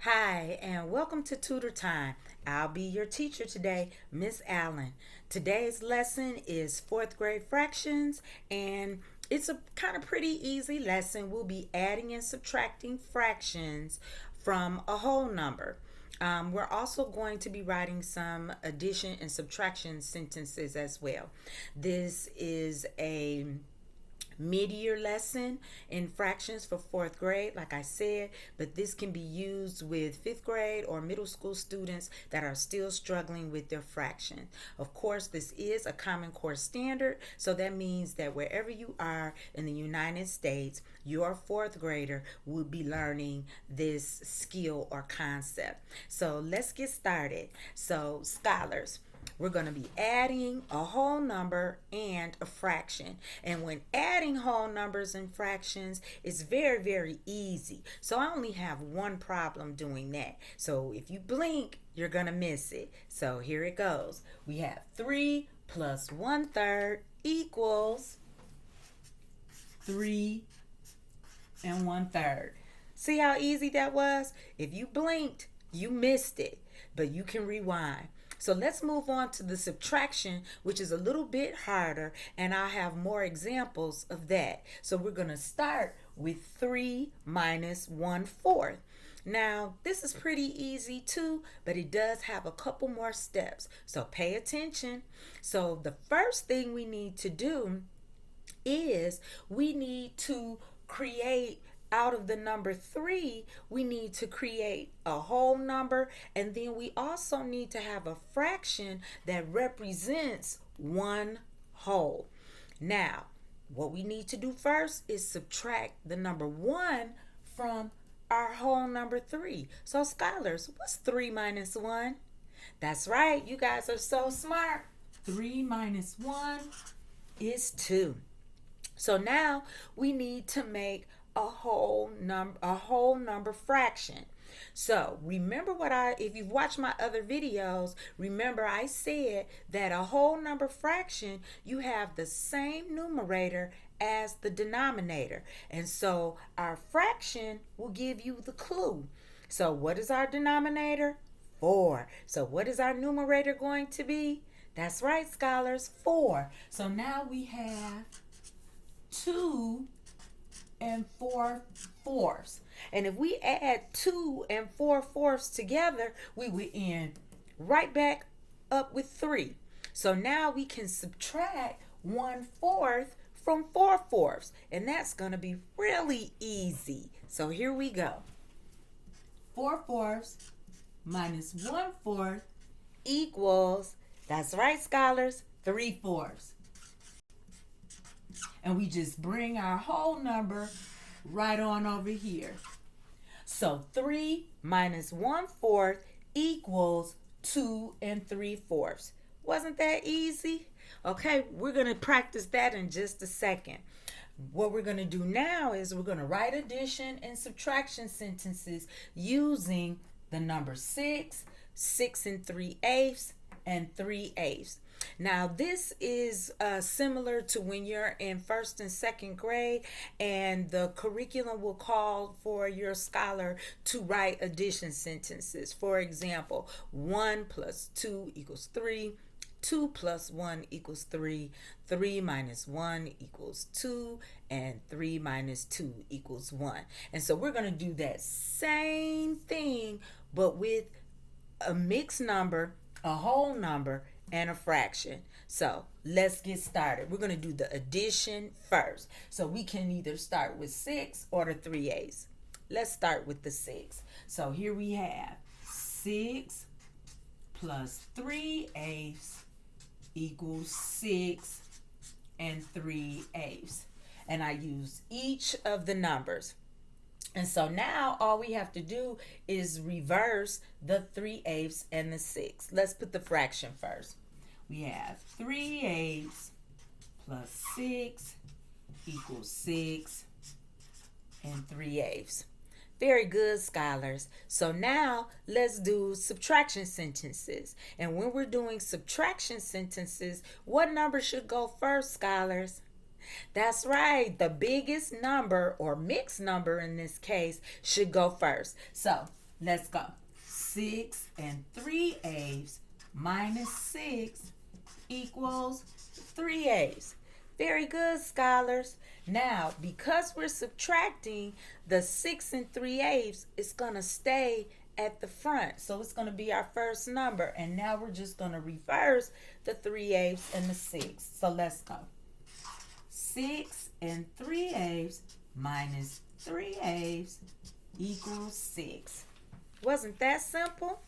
Hi, and welcome to Tutor Time. I'll be your teacher today, Miss Allen. Today's lesson is fourth grade fractions, and it's a kind of pretty easy lesson. We'll be adding and subtracting fractions from a whole number. We're also going to be writing some addition and subtraction sentences as well. This is a mid-year lesson in fractions for fourth grade, like I said, but this can be used with fifth grade or middle school students that are still struggling with their fraction. Of course, this is a Common Core standard, so that means that wherever you are in the United States, your fourth grader will be learning this skill or concept. So let's get started. So scholars, we're going to be adding a whole number and a fraction. And when adding whole numbers and fractions, it's very, very easy. So I only have one problem doing that. So if you blink, you're going to miss it. So here it goes. We have 3 plus 1/3 equals 3 and 1/3. See how easy that was? If you blinked, you missed it, but you can rewind. So let's move on to the subtraction, which is a little bit harder, and I'll have more examples of that. So we're going to start with 3 minus 1/4. Now, this is pretty easy too, but it does have a couple more steps. So pay attention. So the first thing we need to do is we need to create out of the number 3, we need to create a whole number, and then we also need to have a fraction that represents one whole. Now, what we need to do first is subtract the number 1 from our whole number 3. So scholars, what's 3 minus 1? That's right, you guys are so smart. 3 minus 1 is 2. So now we need to make a whole number fraction. So remember if you've watched my other videos, remember I said that a whole number fraction, you have the same numerator as the denominator. And so our fraction will give you the clue. So what is our denominator? 4. So what is our numerator going to be? That's right, scholars, 4. So now we have 2 and 4/4. And if we add 2 and 4/4 together, we would end right back up with 3. So now we can subtract 1/4 from 4/4, and that's going to be really easy. So here we go. 4/4 minus 1/4 equals, that's right, scholars, 3/4. And we just bring our whole number right on over here. So 3 minus 1/4 equals 2 and 3/4. Wasn't that easy? Okay, we're going to practice that in just a second. What we're going to do now is we're going to write addition and subtraction sentences using the number 6, 6 and 3/8, and 3/8. Now this is similar to when you're in first and second grade, and the curriculum will call for your scholar to write addition sentences. For example, 1 plus 2 equals 3. 2 plus 1 equals 3. 3 minus 1 equals 2. And 3 minus 2 equals 1. And so we're going to do that same thing, but with a mixed number, a whole number, and a fraction. So let's get started. We're going to do the addition first. So we can either start with 6 or the 3/8. Let's start with the 6. So here we have 6 plus 3/8 equals 6 and 3/8. And I use each of the numbers. And so now all we have to do is reverse the 3/8 and the 6. Let's put the fraction first. We have 3/8 plus 6 equals 6 and 3/8. Very good, scholars. So now let's do subtraction sentences. And when we're doing subtraction sentences, what number should go first, scholars? That's right. The biggest number, or mixed number in this case, should go first. So Let's go. 6 3/8 minus 6 equals 3/8. Very good, scholars. Now, because we're subtracting, the 6 3/8 is going to stay at the front. So it's going to be our first number. And now we're just going to reverse the 3/8 and the 6. So let's go. 6 3/8 minus 3/8 equals 6. Wasn't that simple?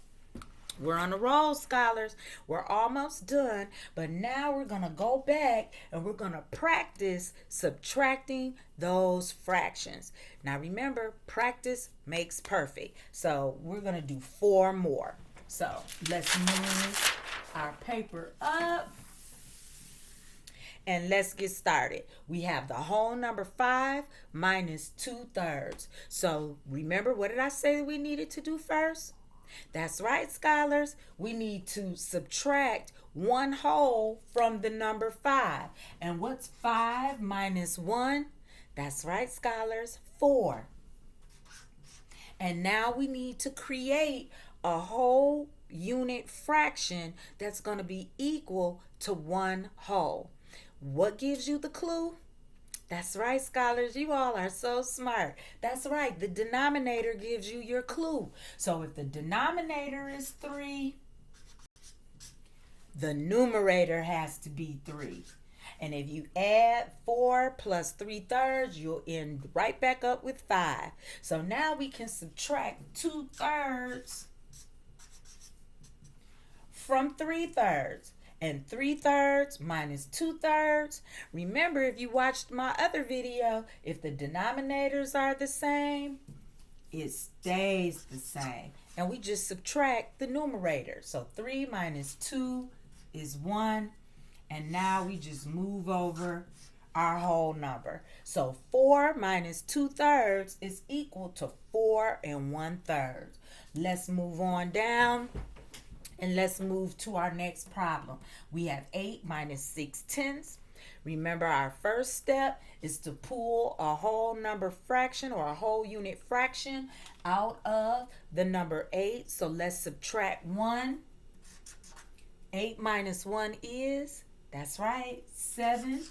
We're on a roll, scholars. We're almost done, but now we're going to go back and we're going to practice subtracting those fractions. Now remember, practice makes perfect. So we're going to do 4 more. So let's move our paper up and let's get started. We have the whole number 5 minus 2/3. So remember, what did I say we needed to do first? That's right, scholars. We need to subtract 1 whole from the number 5. And what's 5 minus 1? That's right, scholars, 4. And now we need to create a whole unit fraction that's going to be equal to 1 whole. What gives you the clue? That's right, scholars. You all are so smart. That's right. The denominator gives you your clue. So if the denominator is 3, the numerator has to be 3. And if you add 4 plus 3/3, you'll end right back up with 5. So now we can subtract 2/3 from 3/3. And 3/3 minus 2/3. Remember, if you watched my other video, if the denominators are the same, it stays the same. And we just subtract the numerator. So 3 minus 2 is 1. And now we just move over our whole number. So 4 minus 2/3 is equal to 4 1/3. Let's move on down. And let's move to our next problem. We have 8 minus 6/10. Remember, our first step is to pull a whole number fraction or a whole unit fraction out of the number 8. So let's subtract 1. 8 minus 1 is, that's right, 7.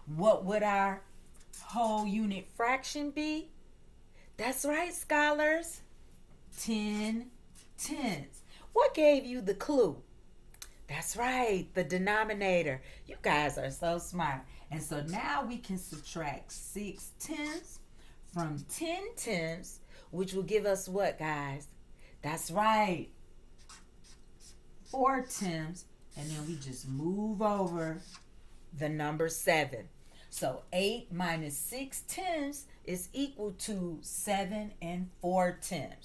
What would our whole unit fraction be? That's right, scholars, 10/10. What gave you the clue? That's right, the denominator. You guys are so smart. And so now we can subtract 6/10 from 10/10, which will give us what, guys? That's right, 4/10. And then we just move over the number 7. So 8 minus 6/10 is equal to 7 4/10.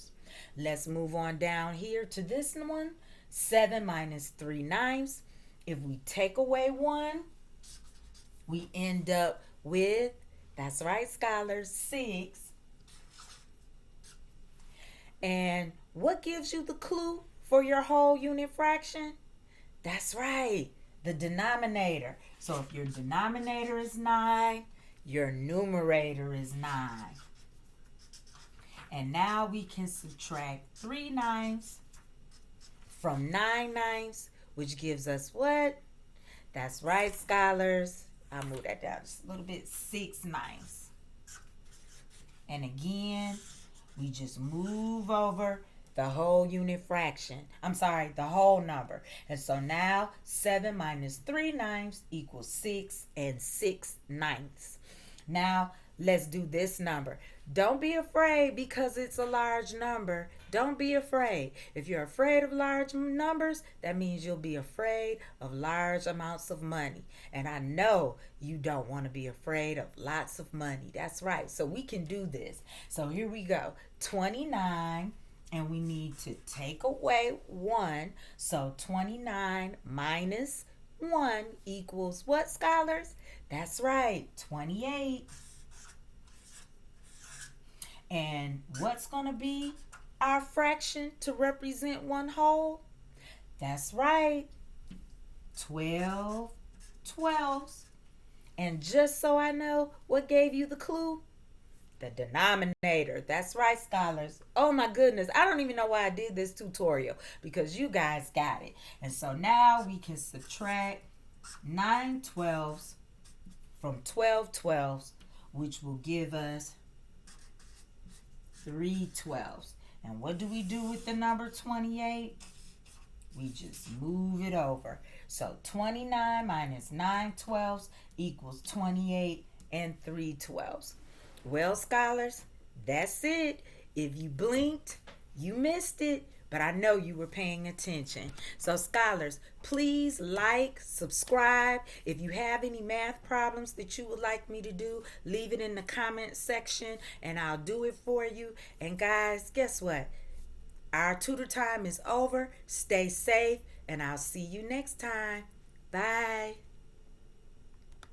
Let's move on down here to this one. 7 minus 3/9. If we take away 1, we end up with, that's right, scholars, 6. And what gives you the clue for your whole unit fraction? That's right, the denominator. So if your denominator is 9, your numerator is 9. And now we can subtract 3/9 from 9/9, which gives us what? That's right, scholars. I'll move that down just a little bit. 6/9. And again, we just move over the whole unit fraction. I'm sorry, the whole number. And so now 7 minus 3/9 equals 6 6/9. Now let's do this number. Don't be afraid because it's a large number. Don't be afraid. If you're afraid of large numbers, that means you'll be afraid of large amounts of money. And I know you don't want to be afraid of lots of money. That's right. So we can do this. So here we go. 29, and we need to take away 1. So 29 minus 1 equals what, scholars? That's right, 28. And what's going to be our fraction to represent 1 whole? That's right, 12/12. And just so I know, what gave you the clue? The denominator. That's right, scholars. Oh my goodness. I don't even know why I did this tutorial because you guys got it. And so now we can subtract 9 twelfths from 12 twelfths, which will give us 3 twelfths. And what do we do with the number 28? We just move it over. So 29 minus 9 twelfths equals 28 and 3 twelfths. Well, scholars, that's it. If you blinked, you missed it. But I know you were paying attention. So, scholars, please like, subscribe. If you have any math problems that you would like me to do, leave it in the comment section and I'll do it for you. And guys, guess what? Our tutor time is over. Stay safe and I'll see you next time. Bye.